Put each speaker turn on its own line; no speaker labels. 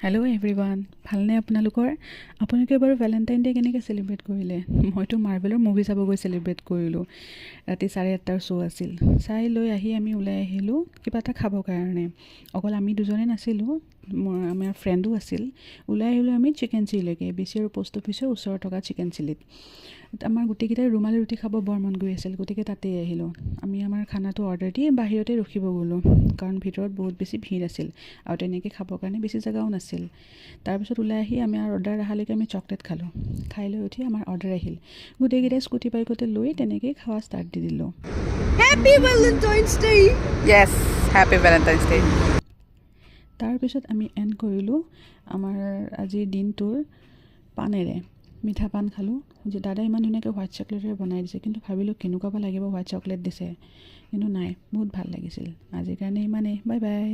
Hello' everyone, ভালনে আপোনালোকৰ? আপোনালোকে বাৰু ভেলেণ্টাইন ডে' কেনেকৈ চেলিব্ৰেট কৰিলে? মইতো মাৰ্ভেলৰ মুভি চাব গৈ চেলিব্ৰেট কৰিলোঁ। ৰাতি 8:30 শ্ব' আছিল। চাই লৈ আহি আমি ওলাই আহিলোঁ কিবা এটা খাবৰ কাৰণে। অকল আমি দুজনে নাছিলোঁ, আমাৰ ফ্ৰেণ্ডো আছিল। ওলাই আহিলোঁ আমি চিকেন চিলিলৈকে, BC আৰু পোষ্ট অফিচৰ ওচৰত থকা চিকেন চিলিত। আমাৰ গোটেইকেইটাই ৰুমালী ৰুটি খাব বৰ মন গৈ আছিল, গতিকে তাতেই আহিলোঁ। আমি আমাৰ খানাটো অৰ্ডাৰ দি বাহিৰতে ৰখিব গ'লোঁ, কাৰণ ভিতৰত বহুত বেছি ভিৰ আছিল আৰু তেনেকৈ খাবৰ কাৰণে বেছি জেগাও নাছিল। তাৰপিছত ওলাই আহি আমাৰ অৰ্ডাৰ অহালৈকে আমি চকলেট খালোঁ। খাই লৈ উঠি আমাৰ অৰ্ডাৰ আহিল। গোটেইকেইটাই স্কুটি বাইকতে লৈ তেনেকেই খাৱা ষ্টাৰ্ট দি দিলোঁ।
Happy Valentine's Day!
Yes, happy Valentine's Day.
তাৰপিছত আমি এণ্ড কৰিলোঁ আমাৰ আজিৰ দিনটোৰ পানেৰে। মিঠা পান খালোঁ। দাদাই ইমান ধুনীয়াকৈ হোৱাইট চকলেটেৰে বনাই দিছে, কিন্তু ভাবিলোঁ কেনেকুৱা বা লাগিব হোৱাইট চকলেট দিছে, কিন্তু নাই, বহুত ভাল লাগিছিল। আজিৰ কাৰণে ইমানেই। Bye bye.